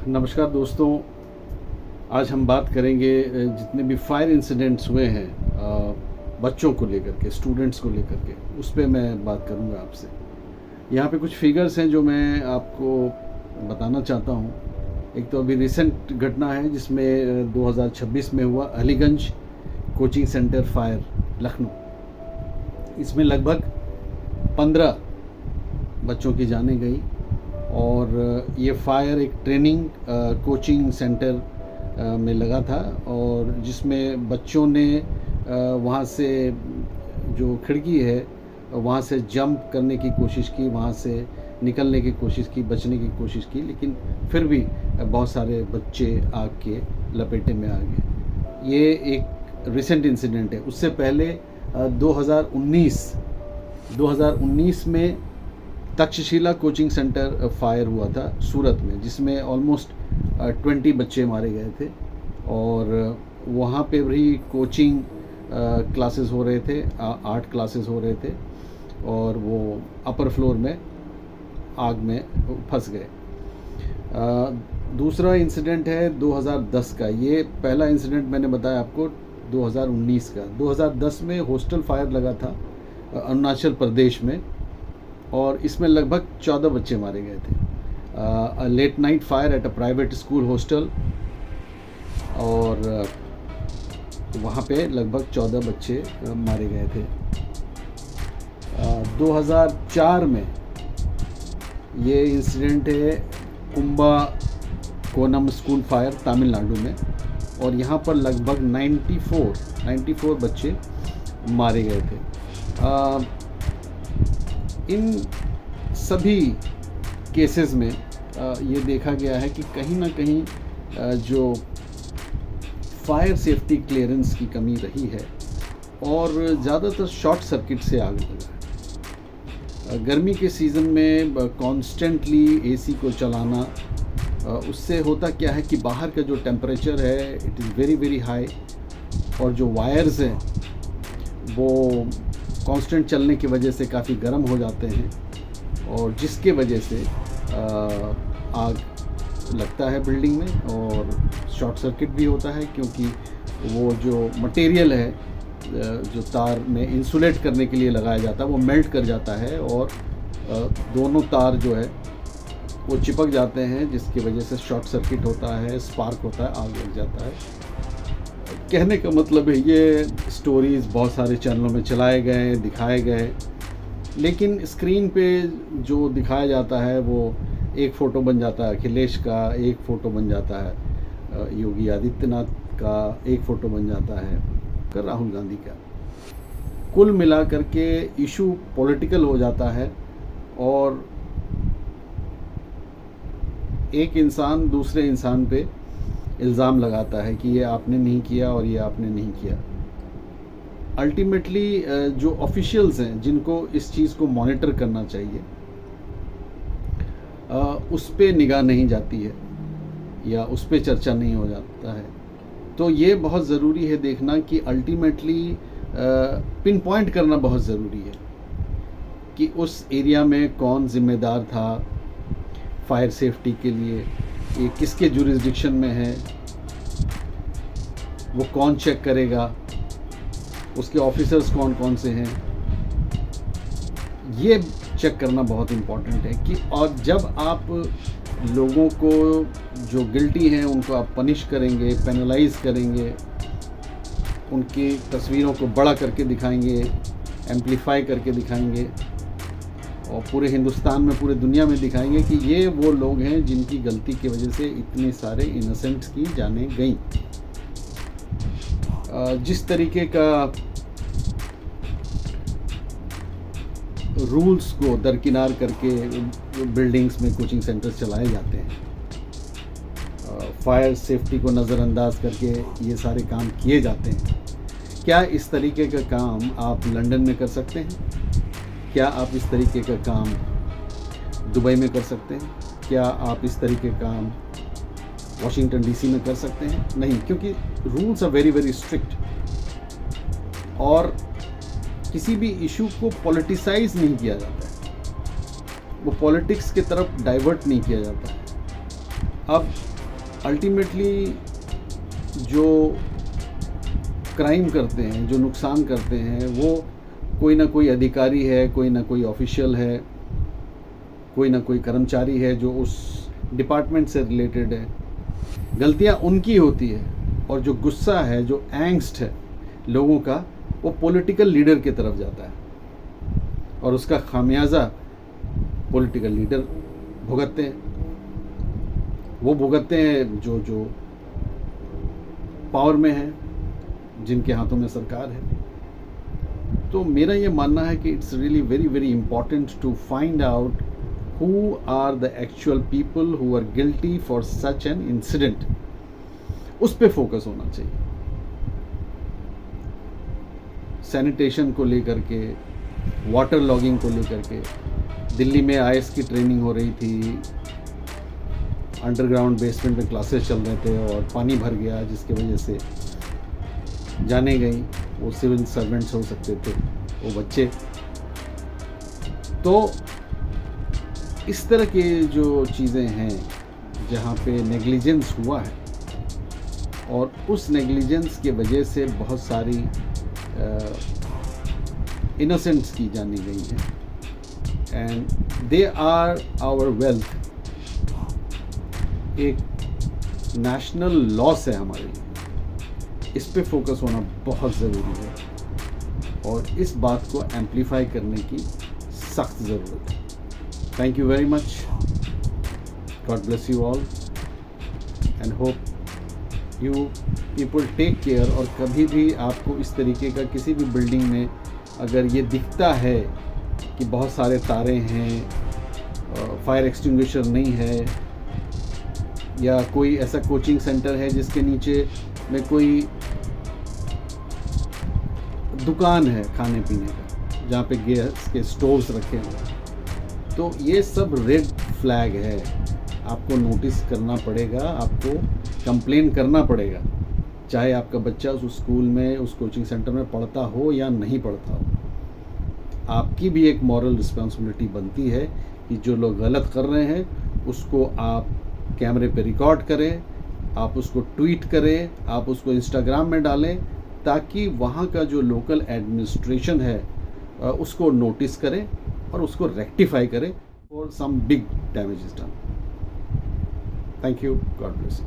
नमस्कार दोस्तों, आज हम बात करेंगे जितने भी फायर इंसिडेंट्स हुए हैं बच्चों को लेकर के, स्टूडेंट्स को लेकर के, उस पर मैं बात करूंगा आपसे। यहाँ पे कुछ फिगर्स हैं जो मैं आपको बताना चाहता हूँ। एक तो अभी रिसेंट घटना है जिसमें 2026 में हुआ Aliganj coaching centre fire Lucknow. इसमें लगभग 15 बच्चों की जानें गई और ये फायर एक ट्रेनिंग कोचिंग सेंटर में लगा था और जिसमें बच्चों ने वहाँ से जो खिड़की है वहाँ से जंप करने की कोशिश की, वहाँ से निकलने की कोशिश की, बचने की कोशिश की, लेकिन फिर भी बहुत सारे बच्चे आग के लपेटे में आ गए। ये एक रिसेंट इंसिडेंट है। उससे पहले 2019 में तक्षशिला कोचिंग सेंटर फायर हुआ था सूरत में, जिसमें ऑलमोस्ट 20 बच्चे मारे गए थे और वहाँ पे भी कोचिंग क्लासेस हो रहे थे, 8 क्लासेस हो रहे थे और वो अपर फ्लोर में आग में फंस गए। दूसरा इंसिडेंट है 2010 का। ये पहला इंसिडेंट मैंने बताया आपको 2019 का। 2010 में हॉस्टल फायर लगा था अरुणाचल प्रदेश में और इसमें लगभग 14 बच्चे मारे गए थे। Late night fire at a private school hostel और वहाँ पे लगभग 14 बच्चे मारे गए थे। 2004 में ये इंसिडेंट है कुंबा कोनम स्कूल फायर तमिलनाडु में और यहाँ पर लगभग 94 बच्चे मारे गए थे। इन सभी केसेस में ये देखा गया है कि कहीं ना कहीं जो फायर सेफ्टी क्लियरेंस की कमी रही है और ज़्यादातर शॉर्ट सर्किट से आग लगा है। गर्मी के सीज़न में कॉन्स्टेंटली एसी को चलाना, उससे होता क्या है कि बाहर का जो टेम्परेचर है it is very very high और जो वायर्स हैं वो कांस्टेंट चलने की वजह से काफ़ी गर्म हो जाते हैं और जिसके वजह से आग लगता है बिल्डिंग में और शॉर्ट सर्किट भी होता है, क्योंकि वो जो मटेरियल है जो तार में इंसुलेट करने के लिए लगाया जाता है वो मेल्ट कर जाता है और दोनों तार जो है वो चिपक जाते हैं, जिसकी वजह से शॉर्ट सर्किट होता है, स्पार्क होता है, आग लग जाता है। कहने का मतलब है ये स्टोरीज़ बहुत सारे चैनलों में चलाए गए, दिखाए गए, लेकिन स्क्रीन पे जो दिखाया जाता है वो एक फ़ोटो बन जाता है अखिलेश का, एक फ़ोटो बन जाता है योगी आदित्यनाथ का, एक फ़ोटो बन जाता है राहुल गांधी का। कुल मिला करके इशू पॉलिटिकल हो जाता है और एक इंसान दूसरे इंसान पे इल्ज़ाम लगाता है कि ये आपने नहीं किया और ये आपने नहीं किया। अल्टीमेटली जो ऑफिशियल्स हैं जिनको इस चीज़ को मॉनिटर करना चाहिए उस पे निगाह नहीं जाती है या उस पे चर्चा नहीं हो जाता है। तो ये बहुत ज़रूरी है देखना कि अल्टीमेटली पिन पॉइंट करना बहुत ज़रूरी है कि उस एरिया में कौन ज़िम्मेदार था फायर सेफ्टी के लिए, ये किसके जुरिस्डिक्शन में है, वो कौन चेक करेगा, उसके ऑफिसर्स कौन कौन से हैं, ये चेक करना बहुत इम्पॉर्टेंट है कि और जब आप लोगों को जो गिल्टी हैं उनको आप पनिश करेंगे, पेनलाइज करेंगे, उनकी तस्वीरों को बड़ा करके दिखाएंगे, एम्पलीफाई करके दिखाएंगे और पूरे हिंदुस्तान में, पूरे दुनिया में दिखाएंगे कि ये वो लोग हैं जिनकी गलती की वजह से इतने सारे इनोसेंट्स की जानें गई। जिस तरीके का रूल्स को दरकिनार करके बिल्डिंग्स में कोचिंग सेंटर्स चलाए जाते हैं, फायर सेफ्टी को नज़रअंदाज करके ये सारे काम किए जाते हैं, क्या इस तरीके का काम आप लंदन में कर सकते हैं? क्या आप इस तरीके का काम दुबई में कर सकते हैं? क्या आप इस तरीके का काम वाशिंगटन डीसी में कर सकते हैं? नहीं, क्योंकि rules are very very strict और किसी भी इशू को पॉलिटिसाइज नहीं किया जाता है, वो पॉलिटिक्स की तरफ डाइवर्ट नहीं किया जाता है। अब अल्टीमेटली जो क्राइम करते हैं, जो नुकसान करते हैं, वो कोई ना कोई अधिकारी है, कोई ना कोई ऑफिशियल है, कोई ना कोई कर्मचारी है जो उस डिपार्टमेंट से रिलेटेड है। गलतियां उनकी होती है और जो गुस्सा है, जो एंग्स्ट है लोगों का, वो पॉलिटिकल लीडर की तरफ जाता है और उसका खामियाजा पॉलिटिकल लीडर भुगतते हैं। वो भुगतते हैं जो पावर में है, जिनके हाथों में सरकार है। तो मेरा ये मानना है कि it's really very very important to find out who are the actual people who are guilty for such an incident. उस पे फोकस होना चाहिए। सैनिटेशन को लेकर के, वाटर लॉगिंग को लेकर के, दिल्ली में आईएएस की ट्रेनिंग हो रही थी, अंडरग्राउंड बेसमेंट में क्लासेस चल रहे थे और पानी भर गया, जिसकी वजह से जाने गई। वो सिविल सर्वेंट्स हो सकते थे, वो बच्चे। तो इस तरह के जो चीज़ें हैं जहाँ पे नेग्लिजेंस हुआ है और उस नेग्लिजेंस के वजह से बहुत सारी इनोसेंट्स की जानी गई हैं and they are our wealth. एक नेशनल लॉस है हमारे लिए, इस पे फोकस होना बहुत ज़रूरी है और इस बात को एम्पलीफाई करने की सख्त ज़रूरत है। Thank you very much. God bless you all and hope you people take care। और कभी भी आपको इस तरीके का किसी भी बिल्डिंग में अगर ये दिखता है कि बहुत सारे तारे हैं, फायर एक्सटिंग्विशर नहीं है, या कोई ऐसा कोचिंग सेंटर है जिसके नीचे में कोई दुकान है खाने पीने का, जहाँ पे गैस के स्टोव्स रखे हैं, तो ये सब रेड फ्लैग है। आपको नोटिस करना पड़ेगा, आपको कंप्लेन करना पड़ेगा, चाहे आपका बच्चा उस स्कूल में, उस कोचिंग सेंटर में पढ़ता हो या नहीं पढ़ता हो। आपकी भी एक मॉरल रिस्पॉन्सिबिलिटी बनती है कि जो लोग गलत कर रहे हैं उसको आप कैमरे पे रिकॉर्ड करें, आप उसको ट्वीट करें, आप उसको इंस्टाग्राम में डालें, ताकि वहाँ का जो लोकल एडमिनिस्ट्रेशन है उसको नोटिस करें और उसको रेक्टिफाई करें और some big damage is done. Thank you, God bless you.